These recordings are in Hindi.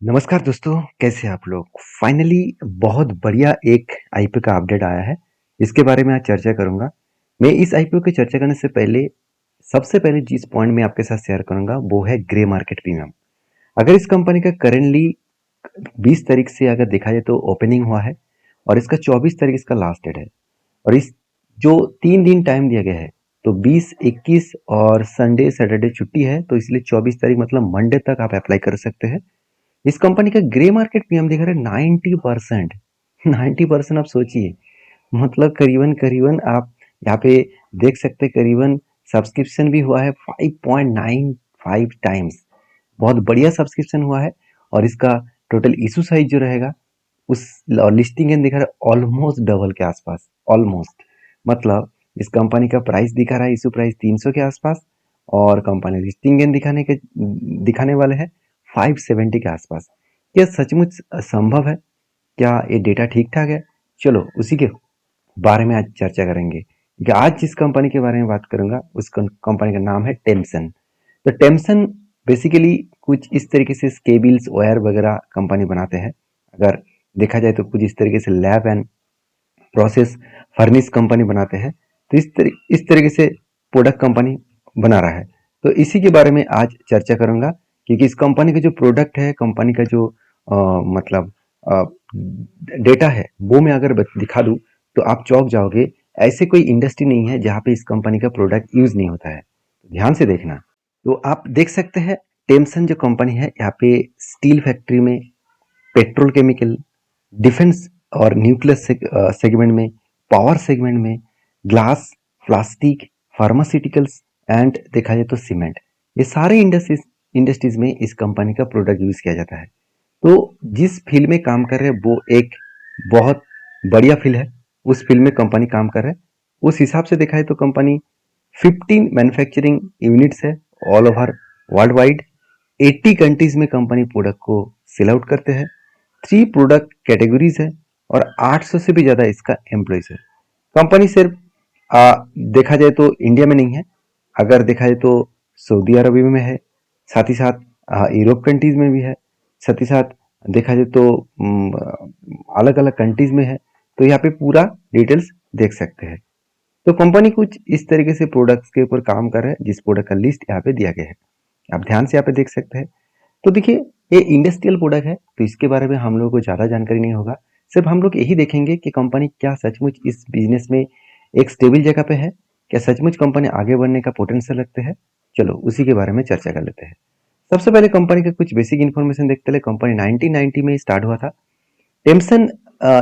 नमस्कार दोस्तों, कैसे हैं आप लोग? फाइनली बहुत बढ़िया एक आईपीओ का अपडेट आया है। इसके बारे में आज चर्चा करूंगा। मैं इस आईपीओ की चर्चा करने से पहले सबसे पहले जिस पॉइंट में आपके साथ शेयर करूंगा वो है ग्रे मार्केट प्रीमियम। अगर इस कंपनी का करेंटली 20 तारीख से अगर देखा जाए तो ओपनिंग हुआ है और इसका 24 तारीख इसका लास्ट डेट है। और इस जो 3 दिन टाइम दिया गया है तो 20, 21 और संडे सैटरडे छुट्टी है, तो इसलिए 24 तारीख मतलब मंडे तक आप अप्लाई कर सकते हैं। इस कंपनी का ग्रे मार्केट प्रीमियम दिखा रहा है 90%। 90% आप सोचिए, मतलब करीबन करीबन आप यहाँ पे देख सकते हैं, करीबन सब्सक्रिप्शन भी हुआ है 5.95 टाइम्स। बहुत बढ़िया सब्सक्रिप्शन हुआ है। और इसका टोटल इशू साइज जो रहेगा उस लिस्टिंग एंड दिखा रहा है ऑलमोस्ट डबल के आसपास। ऑलमोस्ट मतलब इस कंपनी का प्राइस दिखा रहा है, इशू प्राइस 300 के आसपास, और कंपनी लिस्टिंग एंड दिखाने वाले हैं 570 के आसपास। क्या सचमुच संभव है? क्या ये डेटा ठीक ठाक है? चलो उसी के बारे में आज चर्चा करेंगे, क्योंकि आज जिस कंपनी के बारे में बात करूंगा उस कंपनी का नाम है टेम्सन। तो टेम्सन बेसिकली कुछ इस तरीके से केबल्स वायर वगैरह कंपनी बनाते हैं। अगर देखा जाए तो कुछ इस तरीके से lab and process furnish company बनाते हैं। तो इस तरीके से प्रोडक्ट कंपनी बना रहा है। तो इसी के बारे में आज चर्चा करूंगा, क्योंकि इस कंपनी का जो प्रोडक्ट है, कंपनी का जो मतलब डेटा है, वो मैं अगर दिखा दूं तो आप चौंक जाओगे। ऐसे कोई इंडस्ट्री नहीं है जहाँ पे इस कंपनी का प्रोडक्ट यूज नहीं होता है। ध्यान से देखना। तो आप देख सकते हैं टेम्सन जो कंपनी है, यहाँ पे स्टील फैक्ट्री में, पेट्रोल केमिकल, डिफेंस और न्यूक्लियर सेगमेंट में, पावर सेगमेंट में, ग्लास, प्लास्टिक, फार्मास्यूटिकल्स एंड देखा जाए तो सीमेंट, ये सारे इंडस्ट्रीज इंडस्ट्रीज में इस कंपनी का प्रोडक्ट यूज किया जाता है। तो जिस फील्ड में काम कर रहे हैं वो एक बहुत बढ़िया फील्ड है। उस फील्ड में कंपनी काम कर रहा है। उस हिसाब से देखा है तो कंपनी 15 मैन्युफैक्चरिंग यूनिट्स है all over world wide. 80 countries में कंपनी प्रोडक्ट को सेल आउट करते हैं। 3 प्रोडक्ट कैटेगरीज है और 800 से भी ज़्यादा इसका एम्प्लॉयज है। कंपनी सिर्फ देखा जाए तो इंडिया में नहीं है। अगर देखा जाए तो सऊदी अरबिया में है, साथ ही साथ यूरोप कंट्रीज में भी है, साथ ही साथ देखा जाए तो अलग अलग कंट्रीज में है। तो यहाँ पे पूरा डिटेल्स देख सकते हैं। तो कंपनी कुछ इस तरीके से प्रोडक्ट्स के ऊपर काम कर रहा है, जिस प्रोडक्ट का लिस्ट यहाँ पे दिया गया है। आप ध्यान से यहाँ पे देख सकते हैं। तो देखिए, ये इंडस्ट्रियल प्रोडक्ट है तो इसके बारे में हम लोगों को ज़्यादा जानकारी नहीं होगा। सिर्फ हम लोग यही देखेंगे कि कंपनी क्या सचमुच इस बिजनेस में एक स्टेबल जगह पे है, क्या सचमुच कंपनी आगे बढ़ने का पोटेंशियल रखते हैं। चलो उसी के बारे में चर्चा कर लेते हैं। सबसे पहले कंपनी का कुछ बेसिक इन्फॉर्मेशन देखते हैं। कंपनी 1990 में स्टार्ट हुआ था। टेम्सन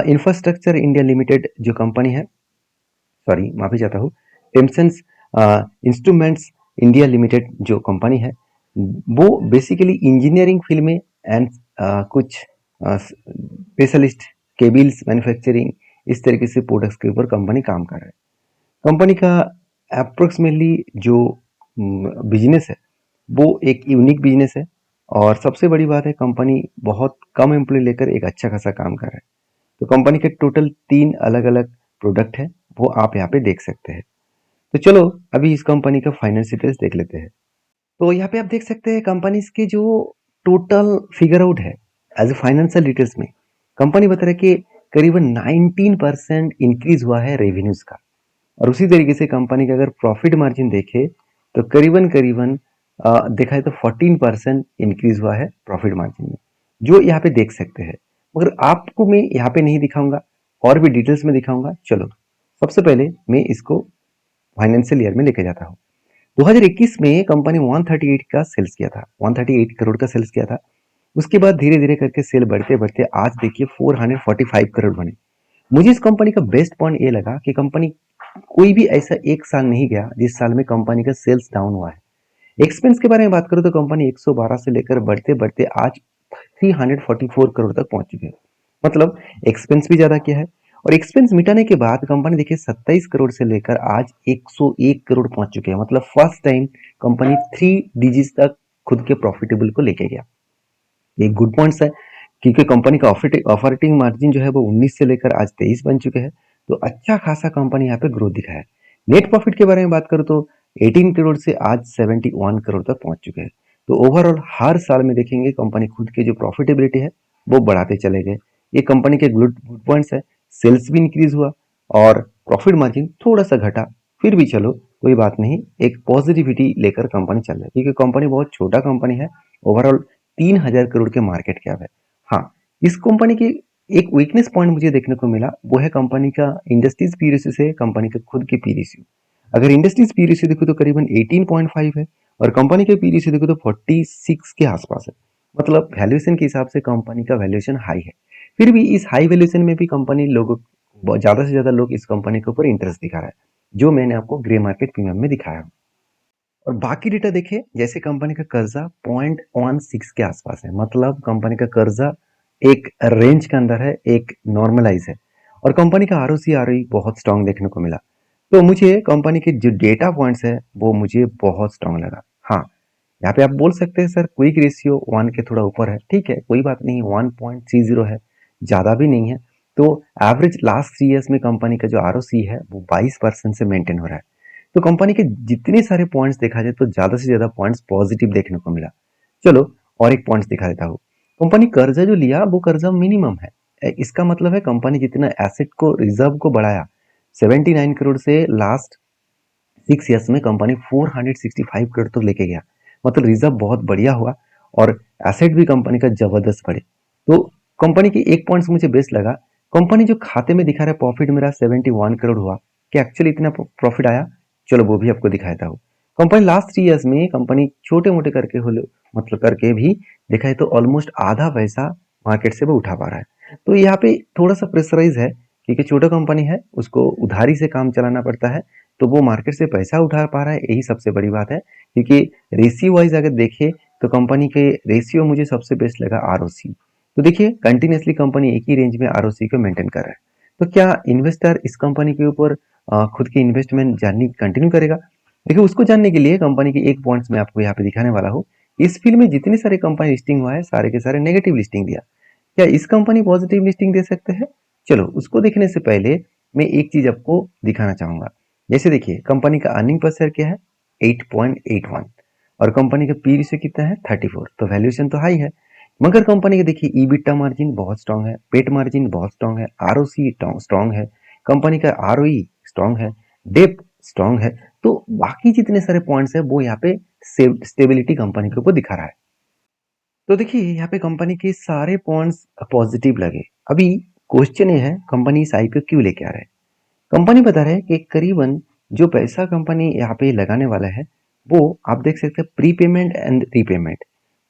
इंफ्रास्ट्रक्चर इंडिया लिमिटेड जो कंपनी है, सॉरी माफी चाहता हूँ, टेम्सन्स इंस्ट्रूमेंट्स इंडिया लिमिटेड जो कंपनी है, वो बेसिकली इंजीनियरिंग फील्ड में एंड कुछ स्पेशलिस्ट केबल्स मैन्युफैक्चरिंग इस तरीके से प्रोडक्ट्स के ऊपर कंपनी काम कर रहा है। कंपनी का अप्रोक्सीमेटली जो बिजनेस है वो एक यूनिक बिजनेस है। और सबसे बड़ी बात है, कंपनी बहुत कम एम्प्लॉय लेकर एक अच्छा खासा काम कर रहा है। तो कंपनी के टोटल 3 अलग अलग प्रोडक्ट है, वो आप यहाँ पे देख सकते हैं। तो चलो अभी इस कंपनी का फाइनेंस डिटेल्स देख लेते हैं। तो यहाँ पे आप देख सकते हैं कंपनी के जो टोटल फिगर आउट है एज ए फाइनेंशियल डिटेल्स में, कंपनी बता रहा है कि करीबन 19% इंक्रीज हुआ है रेवेन्यूज का। और उसी तरीके से कंपनी का अगर प्रॉफिट मार्जिन देखे तो करीबन करीबन देखा जाए तो 14% इंक्रीज हुआ है प्रॉफिट मार्जिन में, जो यहाँ पे देख सकते हैं। मगर आपको मैं यहाँ पे नहीं दिखाऊंगा, और भी डिटेल्स में दिखाऊंगा। चलो सबसे पहले मैं इसको फाइनेंशियल ईयर में लेके जाता हूँ। 2021 में कंपनी 138 का सेल्स किया था, 138 करोड़ का सेल्स किया था। उसके बाद धीरे धीरे करके सेल बढ़ते बढ़ते आज देखिए 445 करोड़ बने। मुझे इस कंपनी का बेस्ट पॉइंट ये लगा कि कंपनी कोई भी ऐसा एक साल नहीं गया जिस साल में कंपनी का सेल्स डाउन हुआ है। एक्सपेंस के बारे में बात करूं तो कंपनी 112 से लेकर बढ़ते बढ़ते आज 344 करोड़ तक पहुंच चुके हैं। मतलब एक्सपेंस भी ज्यादा किया है। और एक्सपेंस मिटाने के बाद कंपनी देखिए 27 करोड़ से लेकर आज 101 करोड़ पहुंच चुके हैं। मतलब फर्स्ट टाइम कंपनी 3 डिजिट तक खुद के प्रॉफिटेबल को लेके गया। एक गुड पॉइंट्स है, क्योंकि कंपनी का ऑपरेटिंग मार्जिन जो है वो 19 से लेकर आज 23 बन चुके हैं। तो अच्छा खासा कंपनी यहाँ पे ग्रोथ दिखा है। नेट प्रॉफिट के बारे में बात करूँ तो 18 करोड़ से आज 71 करोड़ तक पहुंच चुके हैं। तो ओवरऑल हर साल में देखेंगे कंपनी खुद के जो प्रॉफिटेबिलिटी है वो बढ़ाते चले गए। ये कंपनी के गुड गुड पॉइंट्स है। सेल्स भी इंक्रीज हुआ और प्रॉफिट मार्जिन थोड़ा सा घटा, फिर भी चलो कोई बात नहीं, एक पॉजिटिविटी लेकर कंपनी चल रही है क्योंकि कंपनी बहुत छोटा कंपनी है। ओवरऑल 3000 करोड़ के मार्केट कैप है। हाँ, इस कंपनी की एक वीकनेस पॉइंट मुझे देखने को मिला, वो है कंपनी का इंडस्ट्रीज पी रेशियो से कंपनी का खुद के पी रेशियो। अगर इंडस्ट्रीज पी रेशियो देखो तो करीबन 18.5 है और कंपनी के पी रेशियो देखो तो 46 के आसपास है। मतलब वैल्यूएशन के हिसाब से कंपनी का वैल्यूएशन हाई है। फिर भी इस हाई वैल्यूएशन में भी कंपनी लोगों, ज्यादा से ज्यादा लोग इस कंपनी के ऊपर इंटरेस्ट दिखा रहा है, जो मैंने आपको ग्रे मार्केट प्रीमियम में दिखाया। और बाकी डेटा देखिए, जैसे कंपनी का कर्जा 0.16 के आसपास है, मतलब कंपनी का कर्जा एक रेंज के अंदर है, एक नॉर्मलाइज है। और कंपनी का आरओसी आरओई बहुत स्ट्रांग देखने को मिला। तो मुझे कंपनी के जो डेटा पॉइंट्स है वो मुझे बहुत स्ट्रांग लगा। हाँ, यहाँ पे आप बोल सकते हैं सर क्विक रेशियो 1 के थोड़ा ऊपर है, ठीक है कोई बात नहीं, 1.30 है, ज़्यादा भी नहीं है। तो एवरेज लास्ट 3 ईयर्स में कंपनी का जो आरओसी है वो 22% से मेंटेन हो रहा है। तो कंपनी के जितने सारे पॉइंट्स देखा जाए तो ज़्यादा से ज़्यादा पॉइंट्स पॉजिटिव देखने को मिला। चलो और एक पॉइंट्स दिखा देता हूँ। कंपनी कर्जा जो लिया वो कर्जा मिनिमम है। इसका मतलब है कंपनी जितना एसेट को रिजर्व को बढ़ाया 79 करोड़ से लास्ट 6 ईयर्स में कंपनी 465 करोड़ तक लेके गया। मतलब रिजर्व बहुत बढ़िया हुआ और एसेट भी कंपनी का जबरदस्त बढ़े। तो कंपनी की एक पॉइंट्स मुझे बेस्ट लगा, कंपनी जो खाते में दिखा रहा है प्रॉफिट मेरा 71 करोड़ हुआ, क्या एक्चुअली इतना प्रॉफिट आया? चलो वो भी आपको दिखाता हूँ। कंपनी लास्ट 3 ईयर्स में कंपनी छोटे मोटे करके हो, मतलब करके भी देखा है तो ऑलमोस्ट आधा पैसा मार्केट से वो उठा पा रहा है। तो यहाँ पे थोड़ा सा प्रेशराइज है क्योंकि छोटा कंपनी है, उसको उधारी से काम चलाना पड़ता है, तो वो मार्केट से पैसा उठा पा रहा है, यही सबसे बड़ी बात है। क्योंकि रेशियो वाइज अगर देखें तो कंपनी के रेशियो मुझे सबसे बेस्ट लगा आरओसी। तो देखिए कंटिन्यूसली कंपनी एक ही रेंज में आरओसी को मेंटेन कर रहा है। तो क्या इन्वेस्टर इस कंपनी के ऊपर खुद की इन्वेस्टमेंट जाननी कंटिन्यू करेगा? देखिए उसको जानने के लिए कंपनी के एक पॉइंट्स मैं आपको यहाँ पे दिखाने वाला हूँ। इस फील्ड में जितने सारे कंपनी लिस्टिंग हुआ है सारे के सारे नेगेटिव लिस्टिंग दिया, क्या इस कंपनी पॉजिटिव लिस्टिंग दे सकते हैं? चलो उसको देखने से पहले मैं एक चीज आपको दिखाना चाहूंगा। जैसे देखिए कंपनी का अर्निंग पर शेयर क्या है, 8.81, और कंपनी का पी रेशियो कितना है, 34। तो वैल्यूएशन तो हाई है। मगर कंपनी का देखिए ईबिटा मार्जिन बहुत स्ट्रांग है, पेट मार्जिन बहुत स्ट्रांग है, आरओसी स्ट्रांग है, कंपनी का आरओई स्ट्रांग है, डेप स्ट्रांग है। तो बाकी जितने सारे पॉइंट्स है वो यहाँ पे स्टेबिलिटी कंपनी के ऊपर दिखा रहा है। तो देखिए यहाँ पे कंपनी के सारे पॉइंट्स पॉजिटिव लगे। अभी क्वेश्चन ये है कंपनी इस आईपीओ क्यों लेके आ रहा है। कंपनी बता रहा है कि करीबन जो पैसा कंपनी यहाँ पे लगाने वाला है वो आप देख सकते हैं प्रीपेमेंट एंड रीपेमेंट,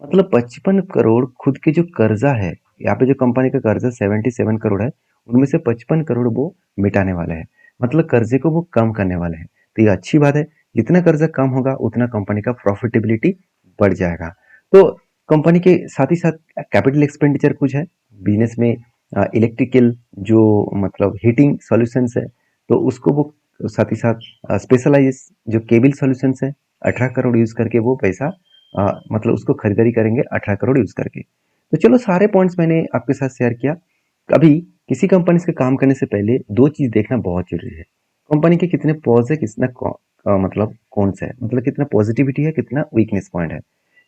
मतलब 55 करोड़ खुद के जो कर्जा है, यहाँ पे जो कंपनी का कर्जा 77 करोड़ है, उनमें से 55 करोड़ वो मिटाने वाला है, मतलब कर्जे को वो कम करने वाले हैं। तो ये अच्छी बात है, जितना कर्जा कम होगा उतना कंपनी का प्रॉफिटेबिलिटी बढ़ जाएगा। तो कंपनी के साथ ही साथ कैपिटल एक्सपेंडिचर कुछ है बिजनेस में, इलेक्ट्रिकल जो मतलब हीटिंग सॉल्यूशंस है, तो उसको वो साथ ही साथ स्पेशलाइज जो केबल सॉल्यूशंस है 18 करोड़ यूज करके वो पैसा मतलब उसको खरीदारी करेंगे 18 करोड़ यूज करके। तो चलो सारे पॉइंट्स मैंने आपके साथ शेयर किया। अभी किसी कंपनी से काम करने से पहले दो चीज देखना बहुत जरूरी है, कंपनी के कितने पॉज है, कितना मतलब कौन सा है, मतलब कितना पॉजिटिविटी है, कितना वीकनेस पॉइंट है।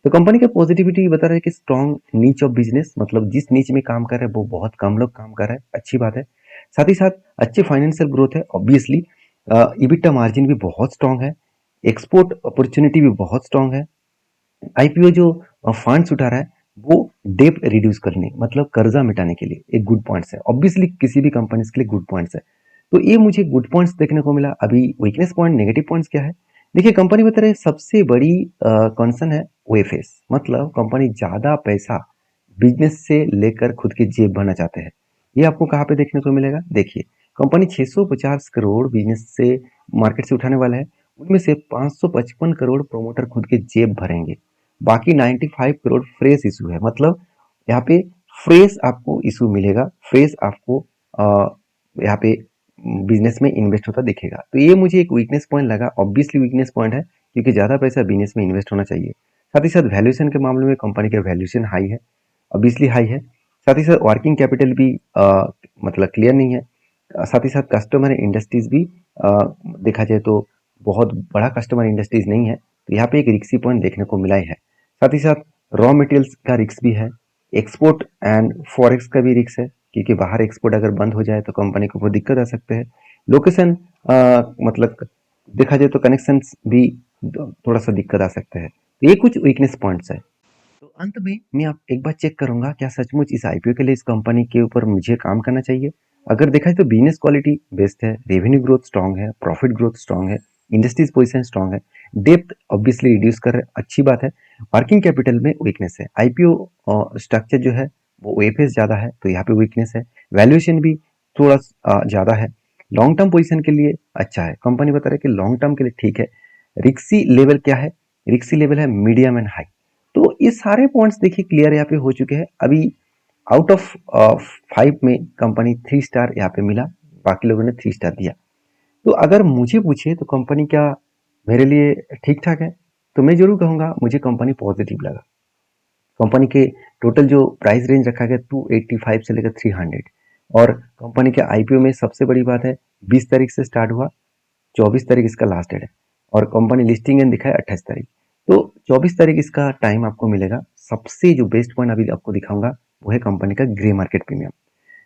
तो कंपनी का पॉजिटिविटी बता रहा है कि स्ट्रॉन्ग नीच ऑफ बिजनेस, मतलब जिस नीच में काम कर रहे हैं वो बहुत कम लोग काम कर रहे हैं, अच्छी बात है। साथ ही साथ अच्छी फाइनेंशियल ग्रोथ है ऑब्वियसली, इबिटा मार्जिन भी बहुत स्ट्रांग है, एक्सपोर्ट अपॉर्चुनिटी भी बहुत स्ट्रांग है। आईपीओ जो फंड्स उठा रहा है वो डेप रिड्यूस करने, मतलब कर्जा मिटाने के लिए एक गुड पॉइंट्स है, ऑब्वियसली किसी भी कंपनी के लिए गुड पॉइंट्स है। तो ये मुझे गुड पॉइंट्स देखने को मिला। अभी वीकनेस पॉइंट नेगेटिव पॉइंट्स क्या है, देखिए कंपनी बता रहे सबसे बड़ी कंसर्न है ओएफएस, मतलब कंपनी ज्यादा पैसा बिजनेस से लेकर खुद की जेब भरना चाहते हैं। ये आपको कहाँ पे देखने को मिलेगा, देखिए कंपनी 650 करोड़ बिजनेस से मार्केट से उठाने वाला है, उनमें से 555 करोड़ प्रोमोटर खुद के जेब भरेंगे, बाकी 95 करोड़ फ्रेश इशू है। मतलब यहाँ पे फ्रेश आपको इशू मिलेगा, फ्रेश आपको यहाँ पे बिजनेस में इन्वेस्ट होता दिखेगा। तो ये मुझे एक वीकनेस पॉइंट लगा, ऑब्वियसली वीकनेस पॉइंट है क्योंकि ज्यादा पैसा बिजनेस में इन्वेस्ट होना चाहिए। साथ ही साथ वैल्यूएशन के मामले में कंपनी का वैल्यूएशन हाई है, ऑब्वियसली हाई है। साथ ही साथ वर्किंग कैपिटल भी मतलब क्लियर नहीं है। साथ ही साथ कस्टमर इंडस्ट्रीज भी देखा जाए तो बहुत बड़ा कस्टमर इंडस्ट्रीज नहीं है, तो यहाँ पे एक रिक्सी पॉइंट देखने को मिला ही है। साथ ही साथ रॉ मटेरियल्स का रिस्क भी है, एक्सपोर्ट एंड फॉरेक्स का भी रिस्क है, क्योंकि बाहर एक्सपोर्ट अगर बंद हो जाए तो कंपनी को बहुत दिक्कत आ सकते हैं। लोकेशन मतलब देखा जाए तो कनेक्शंस भी थोड़ा सा दिक्कत आ सकते हैं। तो ये कुछ वीकनेस पॉइंट्स है। तो अंत में मैं आप एक बार चेक करूंगा क्या सचमुच इस आईपीओ के लिए इस कंपनी के ऊपर मुझे काम करना चाहिए। अगर देखा जाए तो बिजनेस क्वालिटी बेस्ट है, रेवेन्यू ग्रोथ स्ट्रांग है, प्रॉफिट ग्रोथ स्ट्रांग है, इंडस्ट्रीज पोजीशन स्ट्रांग है, डेप्थ ऑब्वियसली रिड्यूस कर रहे हैं, अच्छी बात है। वर्किंग कैपिटल में वीकनेस है, आईपीओ स्ट्रक्चर जो है वो ओएफएस ज्यादा है तो यहाँ पे वीकनेस है। वैल्यूएशन भी थोड़ा ज्यादा है। लॉन्ग टर्म पोजीशन के लिए अच्छा है, कंपनी बता रहे कि लॉन्ग टर्म के लिए ठीक है। रिक्सी लेवल क्या है? रिक्सी लेवल है मीडियम एंड हाई। तो ये सारे पॉइंट्स देखिए क्लियर यहाँ पे हो चुके हैं। अभी आउट ऑफ 5 में कंपनी 3 स्टार यहाँ पे मिला, बाकी लोगों ने 3 स्टार दिया। तो अगर मुझे पूछे तो कंपनी क्या मेरे लिए ठीक ठाक है, तो मैं जरूर कहूंगा मुझे कंपनी पॉजिटिव लगा। कंपनी के टोटल जो प्राइस रेंज रखा गया 285 से लेकर 300, और कंपनी के आईपीओ में सबसे बड़ी बात है 20 तारीख से स्टार्ट हुआ, 24 तारीख इसका लास्ट डेट है, और कंपनी लिस्टिंग एंड दिखा है 28 तारीख। तो 24 तारीख इसका टाइम आपको मिलेगा। सबसे जो बेस्ट पॉइंट अभी आपको दिखाऊंगा वो है कंपनी का ग्रे मार्केट प्रीमियम,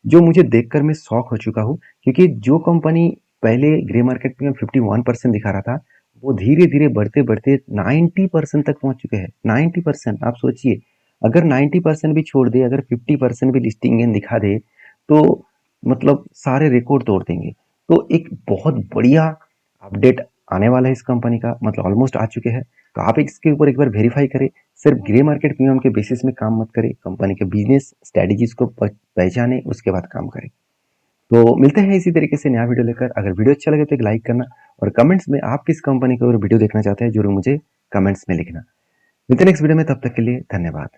जो मुझे देखकर मैं शॉक हो चुका हूँ, क्योंकि जो कंपनी पहले ग्रे मार्केट प्रीमियम 51% दिखा रहा था, वो धीरे धीरे बढ़ते बढ़ते 90% तक पहुंच चुके हैं। 90%, आप सोचिए, अगर 90% भी छोड़ दे, अगर 50% भी लिस्टिंग गेन दिखा दे, तो मतलब सारे रिकॉर्ड तोड़ देंगे। तो एक बहुत बढ़िया अपडेट आने वाला है इस कंपनी का, मतलब ऑलमोस्ट आ चुके हैं। तो आप इसके ऊपर एक बार वेरीफाई करें, सिर्फ ग्रे मार्केट प्रीमियम के बेसिस में काम मत करें, कंपनी के बिजनेस स्ट्रेटेजीज को पहचाने, उसके बाद काम करें। तो मिलते हैं इसी तरीके से नया वीडियो लेकर। अगर वीडियो अच्छा लगे तो एक लाइक करना, और कमेंट्स में आप किस कंपनी के ऊपर वीडियो देखना चाहते हैं जरूर मुझे कमेंट्स में लिखना। मिलते हैं नेक्स्ट वीडियो में, तब तक के लिए धन्यवाद।